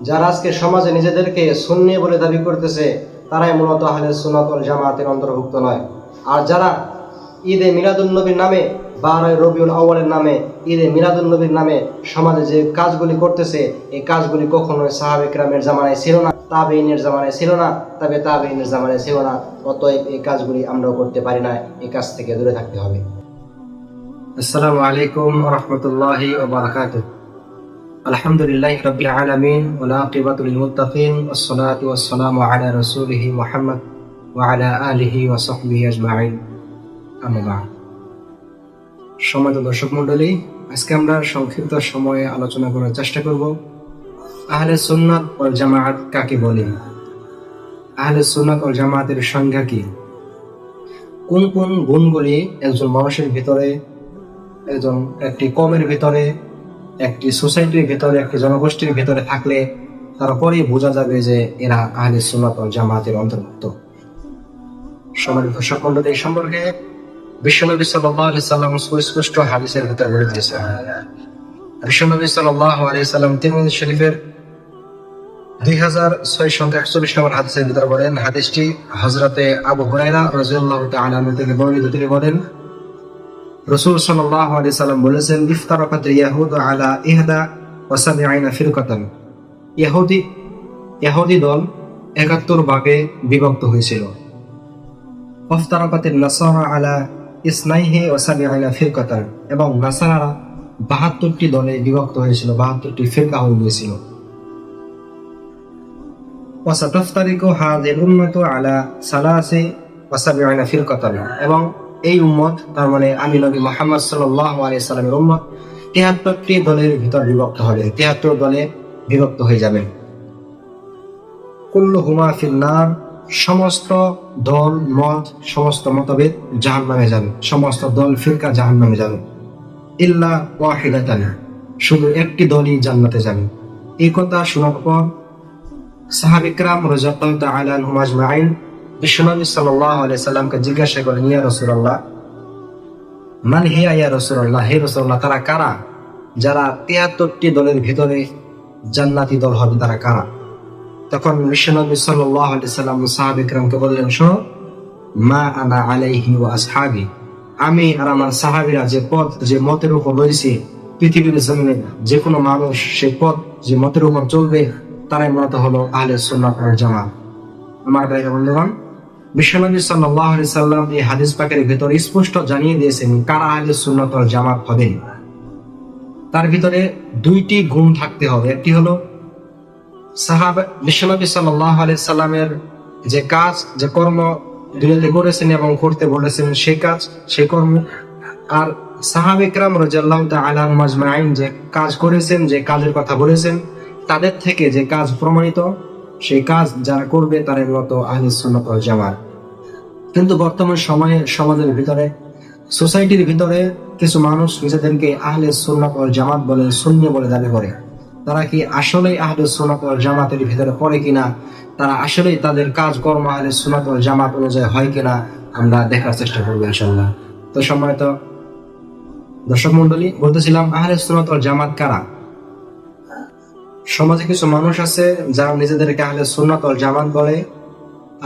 যারা আজকে সমাজে নিজেদেরকে সুন্নি বলে দাবি করতেছে তারাই মূলত আহলে সুন্নাত ওয়াল জামাতের অন্তর্ভুক্ত নয়। আর যারা ঈদে মিলাদুন্নবীর নামে 12 রবিউল আউয়ালের নামে ঈদে মিলাদুন্নবীর নামে সমাজে যে কাজগুলি করতেছে, এই কাজগুলি কখনোই সাহাবে কিরামের জামানায় ছিল না, তাবেঈনের জামানায় ছিল না, তবে তাবেঈনের জামানায় ছিল না। অতএব এই কাজগুলি আমরাও করতে পারি না, এই কাজ থেকে দূরে থাকতে হবে। আসসালামু আলাইকুম ওয়া রাহমাতুল্লাহি ওয়া বারাকাতুহু। আলহামদুলিল্লাহি রাব্বিল আলামিন ওয়াল আকিবাতু লিল মুত্তাকিন ওয়াস সালাতু ওয়াস সালামু আলা রাসূলিহি মুহাম্মদ ওয়া আলা আলিহি ওয়া সাহবিহি আজমাইন। আম্মা বা'দ। সম্মানিত দর্শক মণ্ডলী, আজকে আমরা সংক্ষিপ্ত সময়ে আলোচনা করার চেষ্টা করব আহলে সুন্নাত ওয়াল জামাআত কাকে বলে, আহলে সুন্নাত ওয়াল জামাআতের সংজ্ঞা কি, কোন কোন গুণগুলি একজন মানুষের ভিতরে, একটি কওমের ভিতরে, একটি সোসাইটির ভিতরে, একটি জনগোষ্ঠীর ভিতরে থাকলে তারপরেই বোঝা যাবে যে এরা আহলে সুন্নাত ওয়াল জামাতের অন্তর্ভুক্ত। সম্মানিত দর্শক মণ্ডলী, এই সম্পর্কে বিশ্বনবী সাল্লাল্লাহু আলাইহি সাল্লাম সুস্পষ্ট হাদিসের ভিতরে বলে দিয়েছেন। বিশ্বনবী সাল্লাল্লাহু আলাইহি সাল্লাম তিরমিজি শরীফের 2641 নম্বর হাদিসের ভিতরে বলেন, হাদিসটি হযরতে আবু হুরায়রা রাদিয়াল্লাহু তাআলা আনহু থেকে বর্ণিত। তিনি বলেন, রাসূল সাল্লাল্লাহু আলাইহি সাল্লাম বলেছেন, ইফতারাকাত ইয়াহুদ আলা 71 ফিরকাতান। ইহুদি দল 71 ভাগে বিভক্ত হয়েছিল। ইফতারাকাতিন নাসারা আলা 72 ফিরকাতান, এবং নাসারারা 72টি দলে বিভক্ত হয়েছিল, 72টি ফিরকা হয়ে গিয়েছিল। ওয়াসাতাফতারিকু হাযিহিল উম্মাতু আলা 73 ফিরকাতান, এবং এই উম্মত, তার মানে আমি নবী মুহাম্মদ সাল্লাল্লাহু আলাইহি সাল্লামের উম্মত 73টি দলের ভিতর বিভক্ত হবে, 73 দলে বিভক্ত হয়ে যাবে। কুল্লুহুমা ফিন্নার, সমস্ত দল মত, সমস্ত মতভেদ জাহান্নামে যাবে, সমস্ত দল ফিরকা জাহান্নামে যাবে। ইল্লা ওয়াহিদাতান, শুধু একটি দলই জান্নাতে যাবে। এই কথা শোনার পর সাহাবা কিরাম রাদিয়াল্লাহু তাআলা আনহুম আজমাইন বিশ্বনবী সাল্লাল্লাহু আলাইহি সাল্লামকে জিজ্ঞাসা করেন, ইয়া রাসূলুল্লাহ, মান হিয়া ইয়া রাসূলুল্লাহ, হে রাসূলুল্লাহ, তারা কারা যারা 73টি দলের ভিতরে জান্নাতি দল হবে, তারা কারা? তখন বিশ্বনবী সাল্লাল্লাহু আলাইহি সাল্লাম সাহাবা কিরামকে বললেন, শোনো, মা আনা আলাইহি ওয়া আসহাবি, আমি আর আমার সাহাবীরা যে পথ, যে মতের উপর রয়েছে, পৃথিবীর জমিনে যে কোনো মানুষ সেই পথ, যে মতের উপর চলবে, তারাই মূলত হলো আহলে সুন্নাত ওয়াল জামাত। আমার ভাইরা বন্ধুগণ, বিশ্বনবী সাল্লাল্লাহু আলাইহি সাল্লাম এই হাদিস পাকের ভিতরে স্পষ্ট জানিয়ে দিয়েছেন কারা আহলে সুন্নাত ওয়াল জামাত হবেন। তার ভিতরে 2টি গুণ থাকতে হবে। একটি হলো বিশ্বনবী সাল্লাল্লাহু আলাইহি সাল্লামের যে কাজ, যে কর্ম দুনিয়াতে করেছেন এবং করতে বলেছেন, সেই কাজ, সেই কর্ম। আর সাহাবা কিরাম রাদিয়াল্লাহু তাআলা আনহুম আজমাইন যে কাজ করেছেন, যে কাজের কথা বলেছেন, তাদের থেকে যে কাজ প্রমাণিত, সেই কাজ যারা করবে তারাই মূলত আহলে সুন্নাত ওয়াল জামাত। কিন্তু বর্তমান সময়ে সমাজের ভিতরে, সোসাইটির ভিতরে কিছু মানুষ নিজেদেরকে আহলে সুন্নাত ওয়াল জামাত বলে, সুন্নি বলে দাবি করে। তারা কি আসলেই আহলে সুন্নাত ওয়াল জামাতের ভিতরে পড়ে কিনা, তারা আসলেই তাদের কাজ কর্ম আহলে সুন্নাত ওয়াল জামাত অনুযায়ী হয় কিনা, আমরা দেখার চেষ্টা করবো ইনশাআল্লাহ। তো সম্মানিত দর্শক মণ্ডলী, বলতেছিলাম আহলে সুন্নাত ওয়াল জামাত কারা। সমাজে কিছু মানুষ আছে যারা নিজেদেরকে আহলে সুন্নাত ওয়াল জামাত বলে,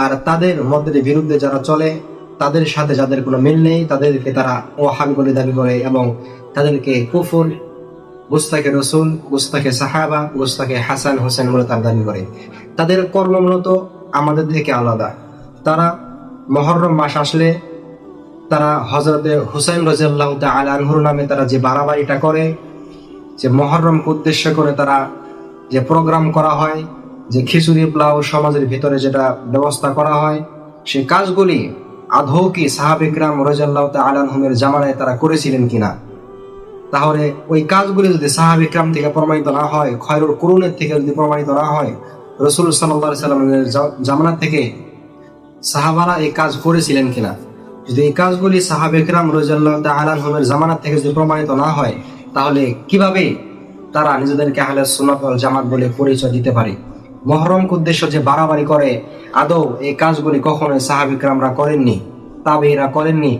আর তাদের মতের বিরুদ্ধে যারা চলে, তাদের সাথে যাদের কোনো মিল নেই, তাদেরকে তারা ওয়াহাবি বলে দাবি করে এবং তাদেরকে কুফর, গুস্তাখে রাসূল, গুস্তাখে সাহাবা, গুস্তাখে হাসান হোসেন বলে তার দাবি করে। তাদের কর্ম মূলত আমাদের থেকে আলাদা। তারা মুহররম মাস আসলে তারা হযরতে হুসাইন রাদিয়াল্লাহু তাআলা আনহুর নামে তারা যে বাড়াবাড়িটা করে, যে মুহররমকে উদ্দেশ্য করে তারা যে প্রোগ্রাম করা হয়, যে খিচুড়ি পোলাও সমাজের ভিতরে যেটা ব্যবস্থা করা হয়, সেই কাজগুলি আদৌ কি সাহাবা কিরাম রাদিয়াল্লাহু তাআলা আনহুমের জামানায় তারা করেছিলেন কিনা? তাহলে ওই কাজগুলি যদি সাহাবা কিরাম থেকে প্রমাণিত না হয়, খয়রুল কুরুনের থেকে যদি প্রমাণিত না হয়, রাসূল সাল্লাল্লাহু আলাইহি সাল্লামের জামানা থেকে সাহাবারা এই কাজ করেছিলেন কিনা? যদি এই কাজগুলি সাহাবা কিরাম রাদিয়াল্লাহু তাআলা আনহুমের জামানা থেকে যদি প্রমাণিত না হয়, তাহলে কিভাবে তারা নিজেদেরকে আহলে সুন্নাত ওয়াল জামাত বলে পরিচয় দিতে পারে? মুহররমকে উদ্দেশ্য যে বাড়াবাড়ি করে, আদৌ এই কাজগুলি কখনোই সাহাবা কিরামরা করেননি, তাবেঈরা করেননি,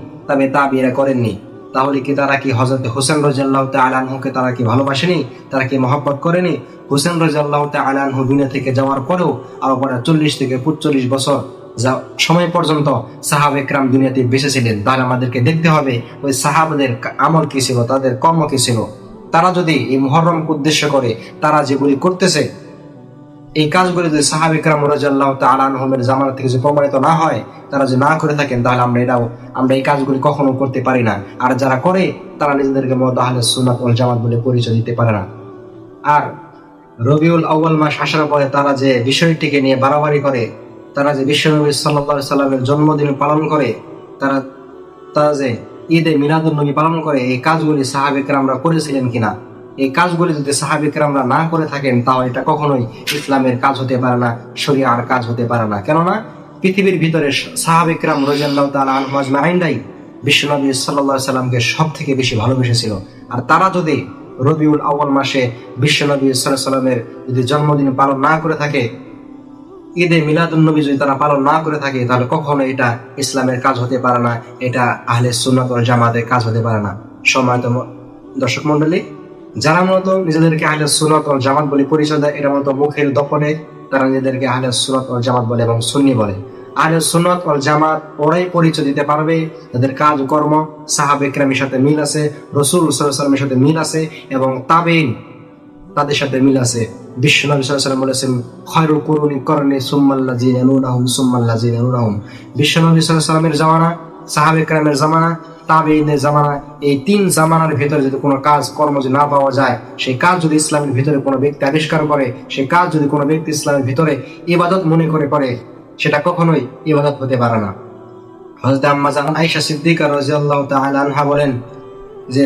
তাবেঈরা করেননি। তাহলে কি তারা কি হযরত হোসেন রাদিয়াল্লাহু তাআলা আনহুকে তারা কি ভালোবাসেনি, তারা কি মহব্বত করেনি? হোসেন রাদিয়াল্লাহু তাআলা আনহু দুনিয়া থেকে যাওয়ার পরেও আরো পরে 40 থেকে 45 বছর সময় পর্যন্ত সাহাবা একরাম দুনিয়াতে বেঁচে ছিলেন। তাহলে আমাদেরকে দেখতে হবে ওই সাহাবাদের আমল কি ছিল, তাদের কর্ম কি ছিল। তারা যদি এই মুহররমকে উদ্দেশ্য করে তারা যেগুলি করতেছে, এই কাজগুলি যদি সাহাবা একরাম রাদিয়াল্লাহু তাআলা আনহুমের জামানা থেকে যে প্রমাণিত না হয়, তারা যদি না করে থাকেন, তাহলে আমরা এই কাজগুলি কখনো করতে পারি না। আর যারা করে তারা নিজেদেরকে আহলে সুন্নাত ওয়াল জামাত বলে পরিচয় দিতে পারে না। আর রবিউল আউয়াল মাস আসার পরে তারা যে বিষয়টিকে নিয়ে বাড়াবাড়ি করে, তারা যে বিশ্বনবী সাল্লাল্লাহু আলাইহি সাল্লামের জন্মদিন পালন করে, তারা যে ঈদে মিলাদুন নবী পালন করে, এই কাজগুলি সাহাবা একরামরা করেছিলেন কিনা? এই কাজগুলি যদি সাহাবা একরামরা না করে থাকেন, তাহলে এটা কখনোই ইসলামের কাজ হতে পারে না, শরিয়ার কাজ হতে পারে না। কেননা পৃথিবীর ভিতরে সাহাবা একরাম রাদিয়াল্লাহু তাআলা আনহুম আজমাইনরাই বিশ্বনবী সাল্লাল্লাহু আলাইহি সাল্লামকে সবথেকে বেশি ভালোবেসেছিল। আর তারা যদি রবিউল আউয়াল মাসে বিশ্বনবী সাল্লাল্লাহু আলাইহি সাল্লামের যদি জন্মদিন পালন না করে থাকে, ঈদে মিলাদুন নবী যদি তারা পালন না করে থাকে, তাহলে কখনো এটা ইসলামের কাজ হতে পারে না, এটা আহলে সুন্নাত ওয়াল জামাতের কাজ হতে পারে না। সম্মানিত দর্শক মণ্ডলী, যারা মূলত নিজেদেরকে আহলে সুন্নাত ওয়াল জামাত বলে পরিচয় দেয়, এটা মূলত মুখের দপনে তারা নিজেদেরকে আহলে সুন্নাত ওয়াল জামাত বলে এবং সুন্নি বলে। আহলে সুন্নাত ওয়াল জামাত ওরাই পরিচয় দিতে পারবে তাদের কাজ কর্ম সাহাবা একরামের সাথে মিল আছে, রাসূল সাল্লাল্লাহু আলাইহি ওয়াসাল্লামের সাথে মিল আছে এবং তাবেঈন তাদের সাথে মিল আছে। বিশ্বনবী সাল্লাল্লাহু আলাইহি ওয়াসাল্লাম বলেছেন, খায়রুল কুরুনি করনি সুম্মাল্লাযিনা ইয়ালুনাহুম সুম্মাল্লাযিনা ইয়ালুনাহুম। বিশ্বনবী সাল্লাল্লাহু আলাইহি ওয়াসাল্লামের জামানা, সাহাবা একরামের জামানা, তাবেঈনের জামানা, এই তিন জামানার ভিতরে যদি কোনো কাজ কর্ম যদি না পাওয়া যায়, সেই কাজ যদি ইসলামের ভিতরে কোনো ব্যক্তি আবিষ্কার করে, সেই কাজ যদি কোনো ব্যক্তি ইসলামের ভিতরে ইবাদত মনে করে, সেটা কখনোই ইবাদত হতে পারে না। হযরত আম্মা জান আয়েশা সিদ্দিকা রাদিয়াল্লাহু তাআলা আনহা বলেন যে,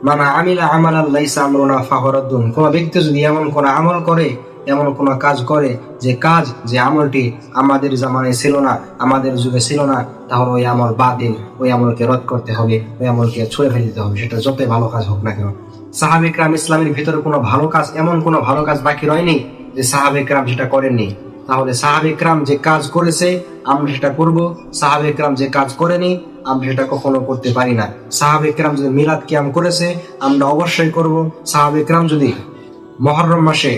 মানা আমিলা আমালান লাইসা আমরুনা ফাহুয়া রাদ্দুন। কোন ব্যক্তি যদি এমন কোন আমল করে, এমন কোন কাজ করে যে আমলটি আমাদের জামানায় ছিল না, আমাদের যুগে ছিল না, তাহলে ওই আমল বাতিল, ওই আমলকে রদ করতে হবে, ওই আমলকে ছুঁড়ে ফেলে দিতে হবে, সেটা যতই ভালো কাজ হোক না কেন। সাহাবা একরাম ইসলামের ভিতরে কোনো ভালো কাজ, এমন কোনো ভালো কাজ বাকি রয়নি যে সাহাবা একরাম সেটা করেননি। তাহলে সাহাবা একরাম যে কাজ করেছে আমরা সেটা করব, সাহাবা একরাম যে কাজ করেনি আমরা সেটা কখনো করতে পারি না। সাহাবা একরাম যদি মিলাদ কিয়াম করেছে আমরা অবশ্যই করব। সাহাবা একরাম যদি মুহররম মাসে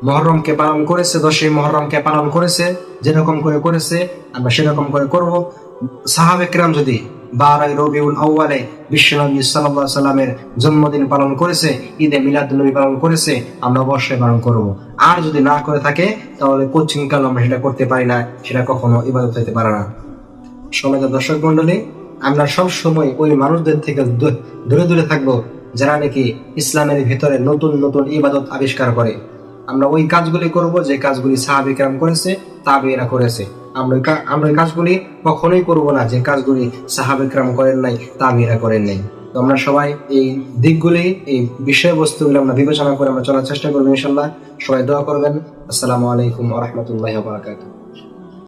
মুহররমকে পালন করেছে, 10ই মুহররমকে পালন করেছে, যেরকম করে করেছে আমরা সেরকম করে করব। সাহাবা একরাম যদি 12ই রবিউল আউয়ালে বিশ্বনবী সাল্লাল্লাহু আলাইহি সাল্লামের জন্মদিন পালন করেছে, ঈদে মিলাদুন নবী পালন করেছে, আমরা অবশ্যই পালন করব। আর যদি না করে থাকে তাহলে কোচিং কাল আমরা সেটা করতে পারি না, সেটা কখনো ইবাদত হতে পারে না। সম্মানিত দর্শক মণ্ডলী, আমরা সব সময় ওই মানুষদের থেকে দূরে দূরে থাকবো যারা নাকি ইসলামের ভিতরে নতুন নতুন ইবাদত আবিষ্কার করে। আমরা ওই কাজগুলি করব যে কাজগুলি সাহাবা একরাম করেছে, তাবেঈরা করেছে। আমরা ওই কাজগুলি কখনোই করব না যে কাজগুলি সাহাবা একরাম করেন নাই, তাবেঈরা করেন নাই। তো আমরা সবাই এই দিকগুলি, এই বিষয়বস্তুগুলি আমরা বিবেচনা করে আমরা চলার চেষ্টা করবো ইনশাআল্লাহ। সবাই দোয়া করবেন। আসসালামু আলাইকুম ওয়া রাহমাতুল্লাহি ওয়া বারাকাতুহু।